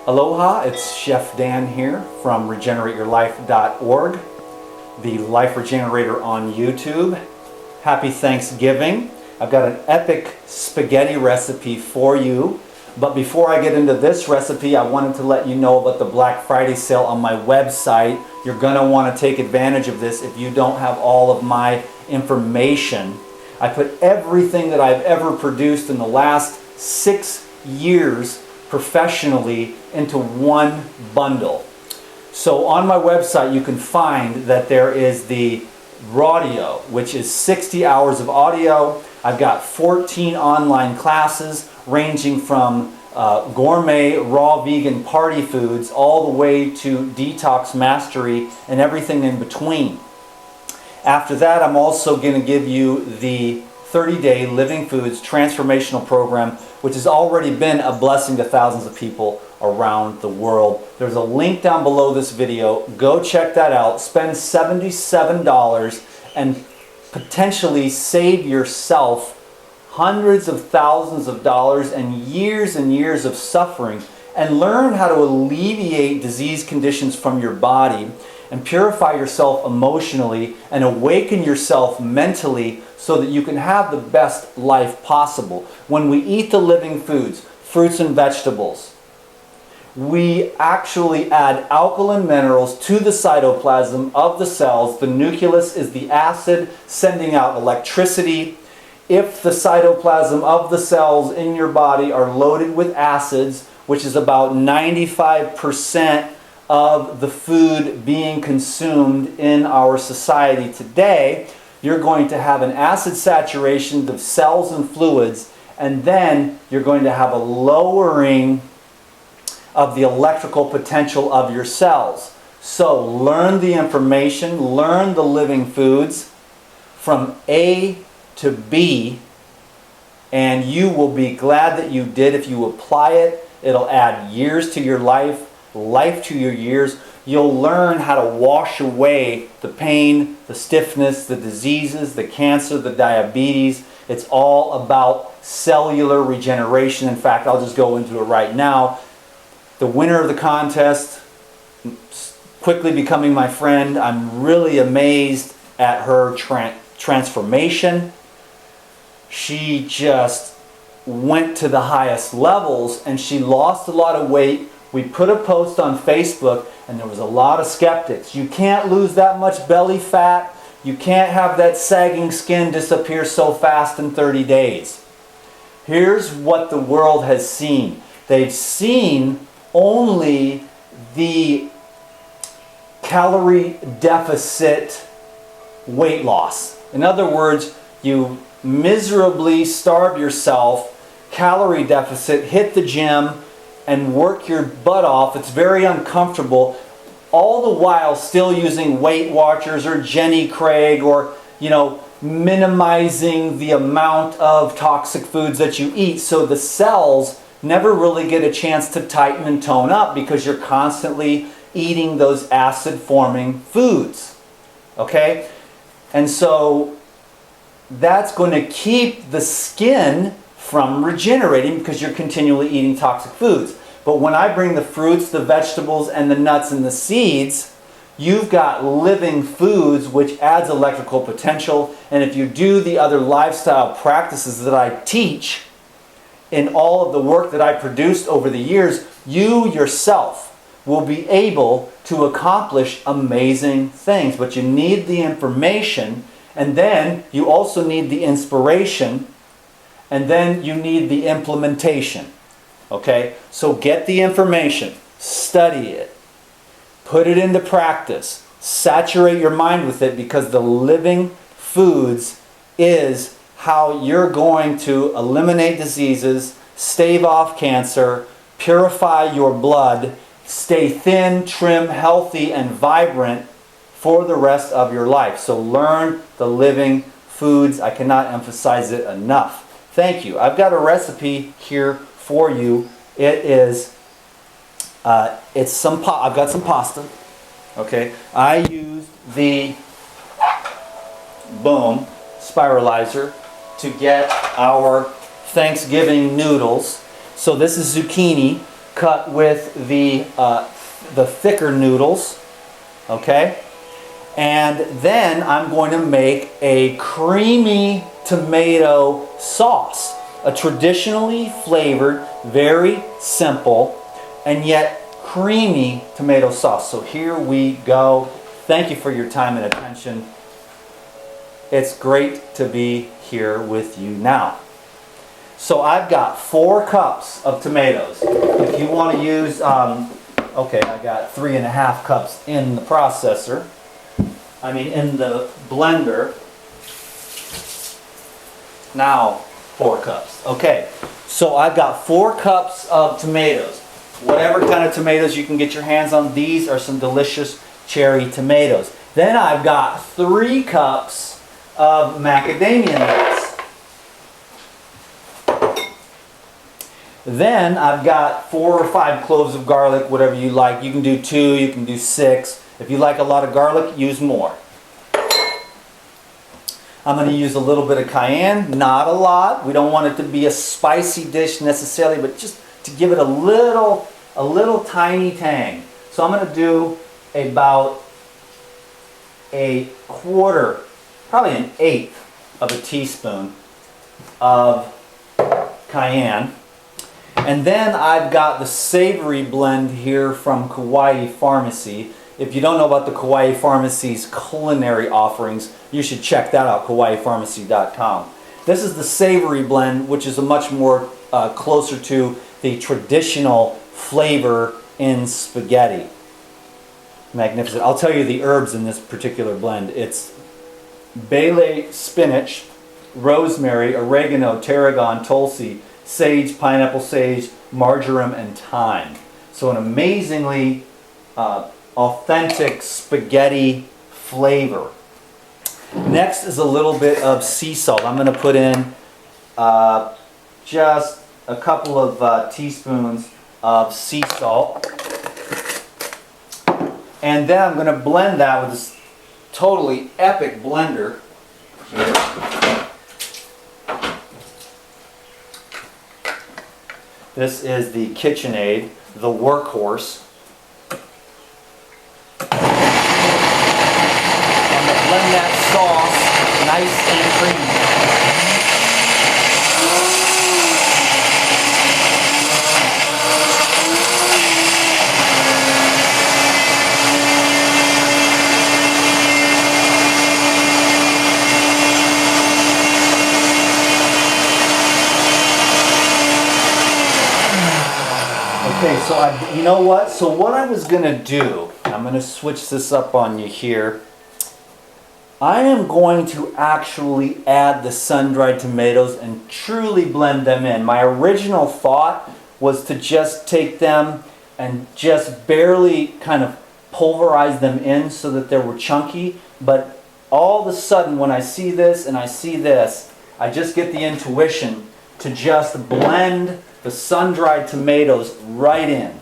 Aloha, it's Chef Dan here from regenerateyourlife.org, the Life Regenerator on YouTube. Happy Thanksgiving. I've got an epic spaghetti recipe for you. But before I get into this recipe, I wanted to let you know about the Black Friday sale on my website. You're going to want to take advantage of this if you don't have all of my information. I put everything that I've ever produced in the last 6 years professionally into one bundle. So on my website you can find that there is the Rawdio, which is 60 hours of audio. I've got 14 online classes ranging from gourmet, raw, vegan party foods all the way to detox mastery and everything in between. After that, I'm also going to give you the 30-day Living Foods Transformational Program, which has already been a blessing to thousands of people around the world. There's a link down below this video. Go check that out. Spend $77 and potentially save yourself hundreds of thousands of dollars and years of suffering, and learn how to alleviate disease conditions from your body and purify yourself emotionally and awaken yourself mentally so that you can have the best life possible. When we eat the living foods, fruits and vegetables, we actually add alkaline minerals to the cytoplasm of the cells. The nucleus is the acid sending out electricity. If the cytoplasm of the cells in your body are loaded with acids, which is about 95% of the food being consumed in our society today, you're going to have an acid saturation of cells and fluids, and then you're going to have a lowering of the electrical potential of your cells. So learn the information, learn the living foods from A to B, and you will be glad that you did. If you apply it, it'll add years to your life to your years. You'll learn how to wash away the pain, the stiffness, the diseases, the cancer, the diabetes. It's all about cellular regeneration. In fact, I'll just go into it right now. The winner of the contest, quickly becoming my friend. I'm really amazed at her transformation. She just went to the highest levels and she lost a lot of weight. We put a post on Facebook and there was a lot of skeptics. You can't lose that much belly fat. You can't have that sagging skin disappear so fast in 30 days. Here's what the world has seen. They've seen only the calorie deficit weight loss. In other words, you miserably starve yourself, calorie deficit, hit the gym, and work your butt off. It's very uncomfortable, all the while still using Weight Watchers or Jenny Craig, or minimizing the amount of toxic foods that you eat. So the cells never really get a chance to tighten and tone up because you're constantly eating those acid forming foods. Okay? And so that's going to keep the skin from regenerating because you're continually eating toxic foods. But when I bring the fruits, the vegetables, and the nuts and the seeds, you've got living foods, which adds electrical potential. And if you do the other lifestyle practices that I teach in all of the work that I produced over the years, you yourself will be able to accomplish amazing things. But you need the information, and then you also need the inspiration, and then you need the implementation. Okay? So get the information, study it, put it into practice, saturate your mind with it, because the living foods is how you're going to eliminate diseases, stave off cancer, purify your blood, stay thin, trim, healthy, and vibrant for the rest of your life. So learn the living foods. I cannot emphasize it enough. Thank you. I've got a recipe here for you. It is, I've got some pasta. Okay. I used the spiralizer to get our Thanksgiving noodles. So this is zucchini cut with the thicker noodles, okay? And then I'm going to make a creamy tomato sauce, a traditionally flavored, very simple, and yet creamy tomato sauce. So here we go. Thank you for your time and attention. It's great to be here with you now. So I've got 4 cups of tomatoes. If you want to use, okay, I got 3.5 cups in the processor. In the blender. Now 4 cups. Okay, so I've got 4 cups of tomatoes. Whatever kind of tomatoes you can get your hands on, these are some delicious cherry tomatoes. Then I've got 3 cups of macadamia nuts. Then I've got 4 or 5 cloves of garlic, whatever you like. You can do 2, you can do 6. If you like a lot of garlic, use more. I'm going to use a little bit of cayenne, not a lot. We don't want it to be a spicy dish necessarily, but just to give it a little tiny tang. So I'm going to do about a quarter, probably an eighth of a teaspoon of cayenne. And then I've got the savory blend here from Kauai Pharmacy. If you don't know about the Kauai Pharmacy's culinary offerings, you should check that out, KauaiPharmacy.com. This is the savory blend, which is a much more closer to the traditional flavor in spaghetti. Magnificent. I'll tell you the herbs in this particular blend. It's Bailey spinach, rosemary, oregano, tarragon, tulsi, sage, pineapple sage, marjoram, and thyme. So an amazingly authentic spaghetti flavor. Next is a little bit of sea salt. I'm going to put in just a couple of teaspoons of sea salt. And then I'm going to blend that with this totally epic blender here. This is the KitchenAid, the workhorse. I'm going to blend that sauce nice and creamy. Okay, so you know what? So what I was going to do, I'm going to switch this up on you here. I am going to actually add the sun-dried tomatoes and truly blend them in. My original thought was to just take them and just barely kind of pulverize them in so that they were chunky. But all of a sudden when I see this and I see this, I just get the intuition to just blend the sun-dried tomatoes right in.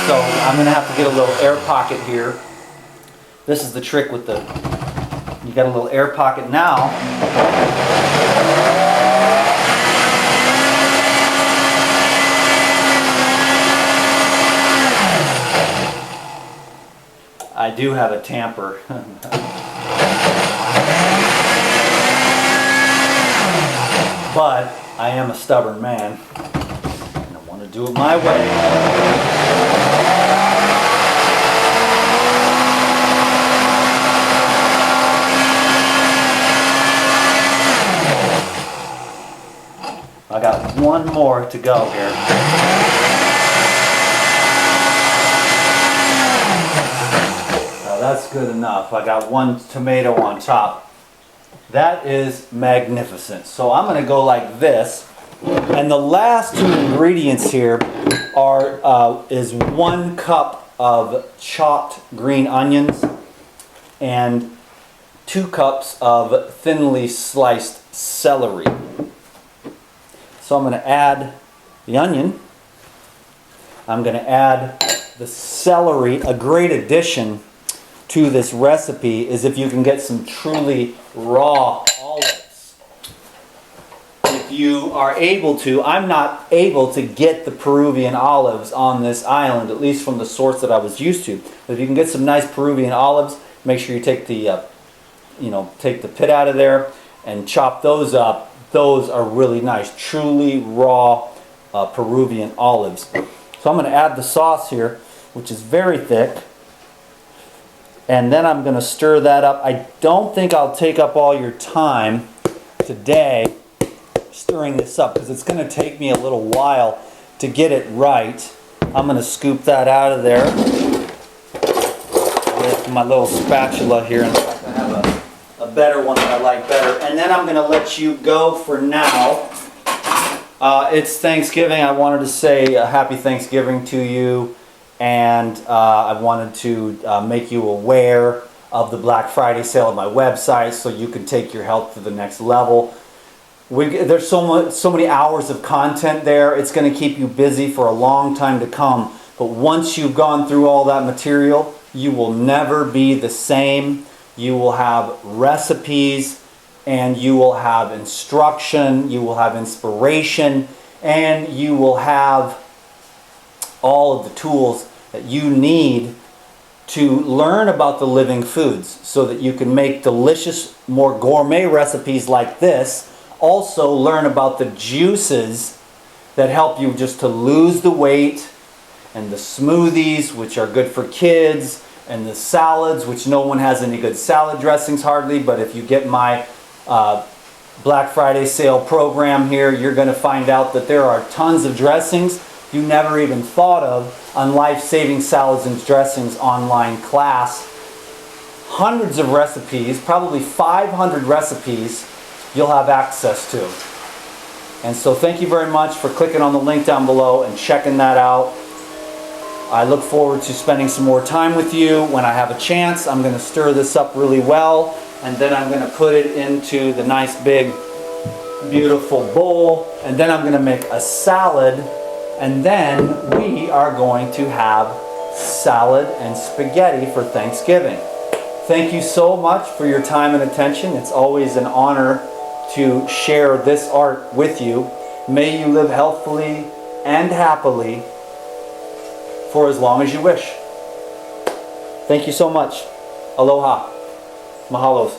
So I'm going to have to get a little air pocket here. This is the trick with the, you got a little air pocket now. I do have a tamper. But I am a stubborn man, and I want to do it my way. I got one more to go here. Now that's good enough. I got one tomato on top. That is magnificent. So I'm going to go like this. And the last 2 ingredients here is 1 cup of chopped green onions and 2 cups of thinly sliced celery. So I'm going to add the onion. I'm going to add the celery. A great addition to this recipe is if you can get some truly raw olives. If you are able to, I'm not able to get the Peruvian olives on this island, at least from the source that I was used to. But if you can get some nice Peruvian olives, make sure you take the, take the pit out of there and chop those up. Those are really nice, truly raw Peruvian olives. So I'm going to add the sauce here, which is very thick. And then I'm going to stir that up. I don't think I'll take up all your time today stirring this up because it's going to take me a little while to get it right. I'm going to scoop that out of there with my little spatula here. In fact, I have a better one that I like better. And then I'm going to let you go for now. It's Thanksgiving. I wanted to say a happy Thanksgiving to you. And I wanted to make you aware of the Black Friday sale on my website so you can take your health to the next level. There's so many hours of content there. It's going to keep you busy for a long time to come. But once you've gone through all that material, you will never be the same. You will have recipes, and you will have instruction, you will have inspiration, and you will have all of the tools that you need to learn about the living foods so that you can make delicious, more gourmet recipes like this. Also learn about the juices that help you just to lose the weight, and the smoothies, which are good for kids, and the salads, which no one has any good salad dressings hardly, but if you get my Black Friday sale program here, you're going to find out that there are tons of dressings you never even thought of on Life-Saving Salads and Dressings online class. Hundreds of recipes, probably 500 recipes you'll have access to. And so thank you very much for clicking on the link down below and checking that out. I look forward to spending some more time with you when I have a chance. I'm going to stir this up really well, and then I'm going to put it into the nice big beautiful bowl, and then I'm going to make a salad, and then we are going to have salad and spaghetti for Thanksgiving. Thank you so much for your time and attention. It's always an honor to share this art with you. May you live healthfully and happily for as long as you wish. Thank you so much. Aloha. Mahalos.